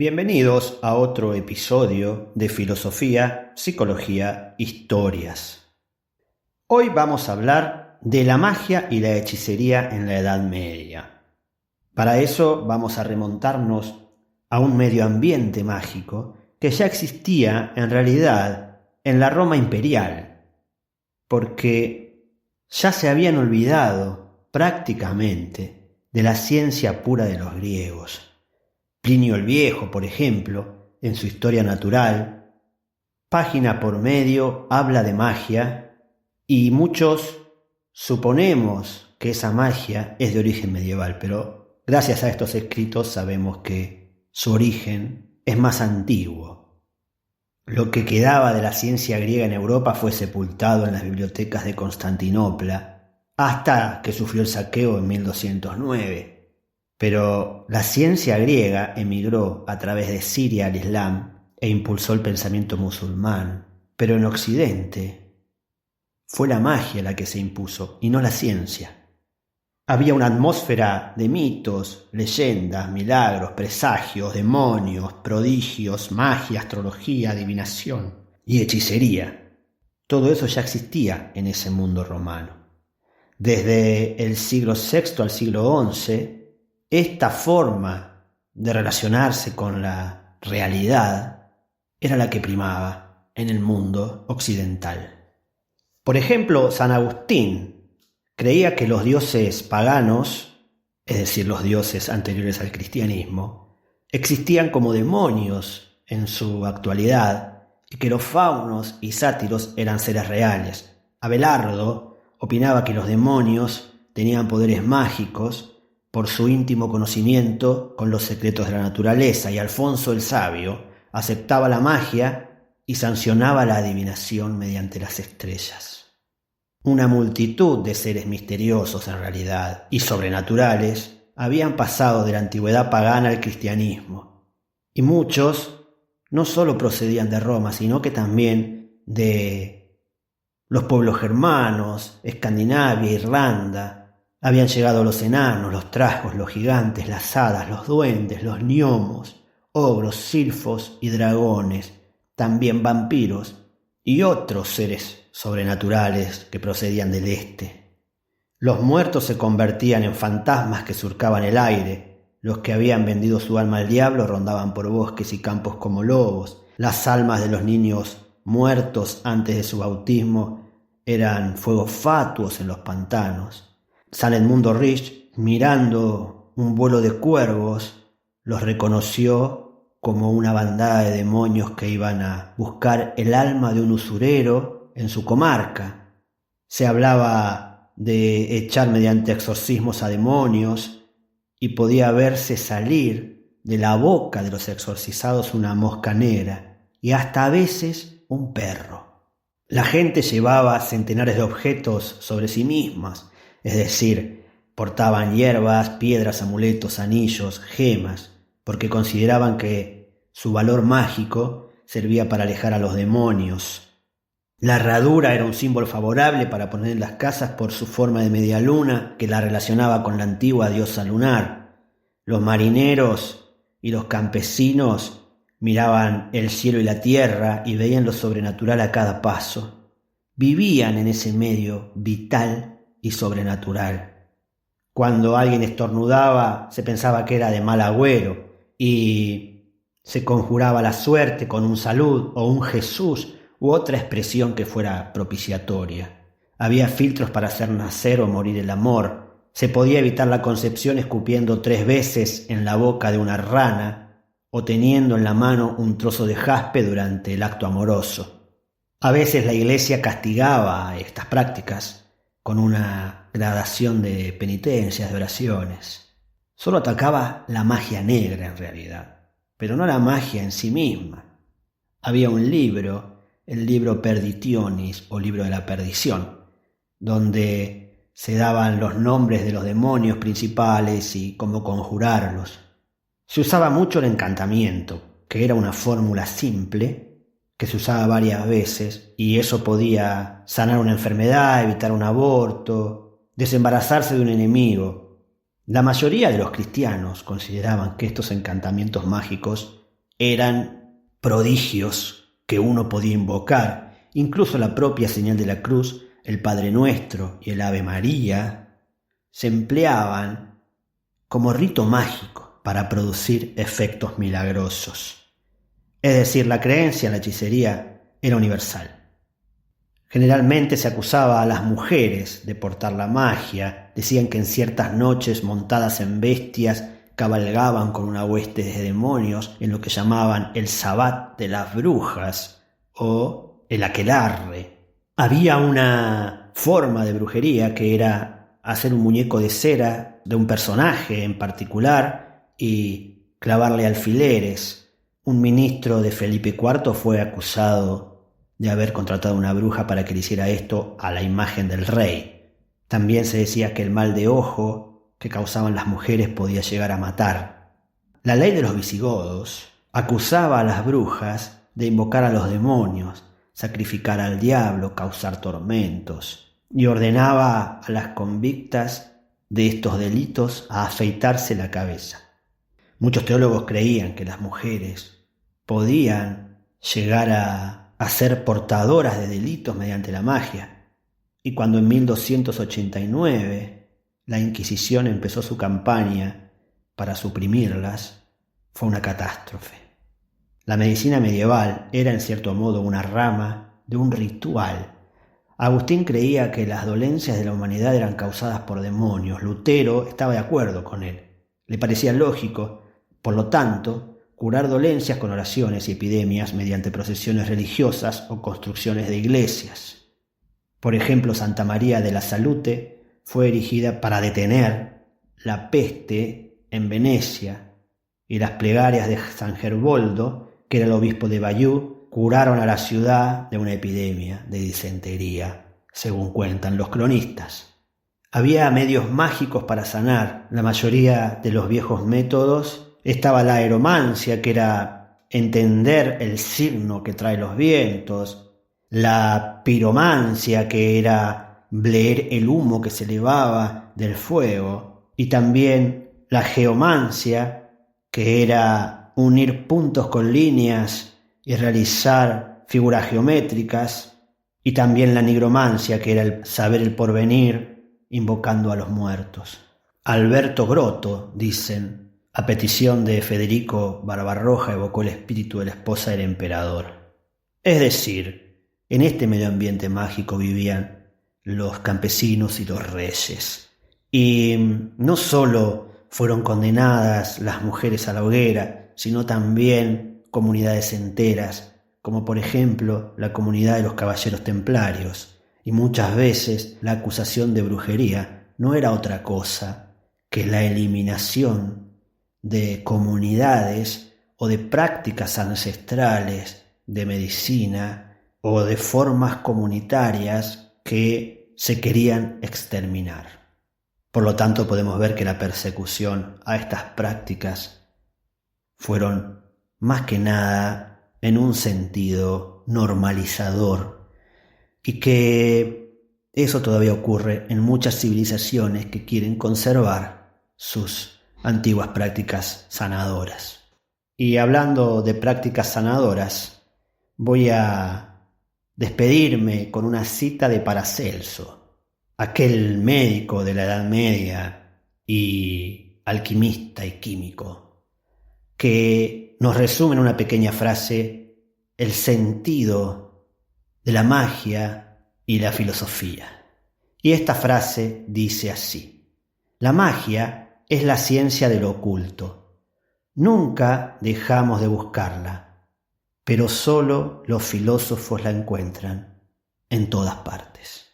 Bienvenidos a otro episodio de Filosofía, Psicología, Historias. Hoy vamos a hablar de la magia y la hechicería en la Edad Media. Para eso vamos a remontarnos a un medio ambiente mágico que ya existía en realidad en la Roma imperial, porque ya se habían olvidado prácticamente de la ciencia pura de los griegos. Plinio el Viejo, por ejemplo, en su Historia Natural, página por medio habla de magia y muchos suponemos que esa magia es de origen medieval, pero gracias a estos escritos sabemos que su origen es más antiguo. Lo que quedaba de la ciencia griega en Europa fue sepultado en las bibliotecas de Constantinopla hasta que sufrió el saqueo en 1209. Pero la ciencia griega emigró a través de Siria al Islam e impulsó el pensamiento musulmán. Pero en Occidente fue la magia la que se impuso y no la ciencia. Había una atmósfera de mitos, leyendas, milagros, presagios, demonios, prodigios, magia, astrología, adivinación y hechicería. Todo eso ya existía en ese mundo romano. Desde el siglo VI al siglo XI, esta forma de relacionarse con la realidad era la que primaba en el mundo occidental. Por ejemplo, San Agustín creía que los dioses paganos, es decir, los dioses anteriores al cristianismo, existían como demonios en su actualidad y que los faunos y sátiros eran seres reales. Abelardo opinaba que los demonios tenían poderes mágicos por su íntimo conocimiento con los secretos de la naturaleza, y Alfonso el Sabio aceptaba la magia y sancionaba la adivinación mediante las estrellas. Una multitud de seres misteriosos en realidad y sobrenaturales habían pasado de la antigüedad pagana al cristianismo, y muchos no solo procedían de Roma, sino que también de los pueblos germanos, Escandinavia, Irlanda. Habían llegado los enanos, los trasgos, los gigantes, las hadas, los duendes, los gnomos, ogros, silfos y dragones, también vampiros y otros seres sobrenaturales que procedían del este. Los muertos se convertían en fantasmas que surcaban el aire, los que habían vendido su alma al diablo rondaban por bosques y campos como lobos, las almas de los niños muertos antes de su bautismo eran fuegos fatuos en los pantanos. San Edmundo Rich, mirando un vuelo de cuervos, los reconoció como una bandada de demonios que iban a buscar el alma de un usurero en su comarca. Se hablaba de echar mediante exorcismos a demonios y podía verse salir de la boca de los exorcizados una mosca negra y hasta a veces un perro. La gente llevaba centenares de objetos sobre sí mismas, es decir, portaban hierbas, piedras, amuletos, anillos, gemas, porque consideraban que su valor mágico servía para alejar a los demonios. La herradura era un símbolo favorable para poner en las casas por su forma de media luna que la relacionaba con la antigua diosa lunar. Los marineros y los campesinos miraban el cielo y la tierra y veían lo sobrenatural a cada paso. Vivían en ese medio vital y sobrenatural. Cuando alguien estornudaba, se pensaba que era de mal agüero y se conjuraba la suerte con un salud o un Jesús u otra expresión que fuera propiciatoria. Había filtros para hacer nacer o morir el amor. Se podía evitar la concepción escupiendo 3 veces en la boca de una rana o teniendo en la mano un trozo de jaspe durante el acto amoroso. A veces la Iglesia castigaba estas prácticas con una gradación de penitencias, de oraciones. Solo atacaba la magia negra en realidad, pero no la magia en sí misma. Había un libro, el libro Perditionis o libro de la perdición, donde se daban los nombres de los demonios principales y cómo conjurarlos. Se usaba mucho el encantamiento, que era una fórmula simple que se usaba varias veces, y eso podía sanar una enfermedad, evitar un aborto, desembarazarse de un enemigo. La mayoría de los cristianos consideraban que estos encantamientos mágicos eran prodigios que uno podía invocar. Incluso la propia señal de la cruz, el Padre Nuestro y el Ave María, se empleaban como rito mágico para producir efectos milagrosos. Es decir, la creencia en la hechicería era universal. Generalmente se acusaba a las mujeres de portar la magia. Decían que en ciertas noches, montadas en bestias, cabalgaban con una hueste de demonios en lo que llamaban el sabbat de las brujas o el aquelarre. Había una forma de brujería que era hacer un muñeco de cera de un personaje en particular y clavarle alfileres. Un ministro de Felipe IV fue acusado de haber contratado una bruja para que le hiciera esto a la imagen del rey. También se decía que el mal de ojo que causaban las mujeres podía llegar a matar. La ley de los visigodos acusaba a las brujas de invocar a los demonios, sacrificar al diablo, causar tormentos, y ordenaba a las convictas de estos delitos a afeitarse la cabeza. Muchos teólogos creían que las mujeres podían llegar a ser portadoras de delitos mediante la magia, y cuando en 1289 la Inquisición empezó su campaña para suprimirlas, fue una catástrofe. La medicina medieval era en cierto modo una rama de un ritual. Agustín creía que las dolencias de la humanidad eran causadas por demonios. Lutero estaba de acuerdo con él. Le parecía lógico, por lo tanto, curar dolencias con oraciones y epidemias mediante procesiones religiosas o construcciones de iglesias. Por ejemplo, Santa María de la Salute fue erigida para detener la peste en Venecia, y las plegarias de San Gerboldo, que era el obispo de Bayeux, curaron a la ciudad de una epidemia de disentería, según cuentan los cronistas. Había medios mágicos para sanar. La mayoría de los viejos métodos estaba la aeromancia, que era entender el signo que trae los vientos, la piromancia, que era leer el humo que se elevaba del fuego, y también la geomancia, que era unir puntos con líneas y realizar figuras geométricas, y también la nigromancia, que era el saber el porvenir invocando a los muertos. Alberto Grotto, dicen, a petición de Federico Barbarroja, evocó el espíritu de la esposa del emperador. Es decir, en este medio ambiente mágico vivían los campesinos y los reyes. Y no solo fueron condenadas las mujeres a la hoguera, sino también comunidades enteras, como por ejemplo la comunidad de los caballeros templarios. Y muchas veces la acusación de brujería no era otra cosa que la eliminación de comunidades o de prácticas ancestrales de medicina o de formas comunitarias que se querían exterminar. Por lo tanto, podemos ver que la persecución a estas prácticas fueron más que nada en un sentido normalizador, y que eso todavía ocurre en muchas civilizaciones que quieren conservar sus antiguas prácticas sanadoras. Y hablando de prácticas sanadoras, voy a despedirme con una cita de Paracelso, aquel médico de la Edad Media y alquimista y químico, que nos resume en una pequeña frase el sentido de la magia y la filosofía. Y esta frase dice así: la magia es la ciencia de lo oculto. Nunca dejamos de buscarla, pero solo los filósofos la encuentran en todas partes.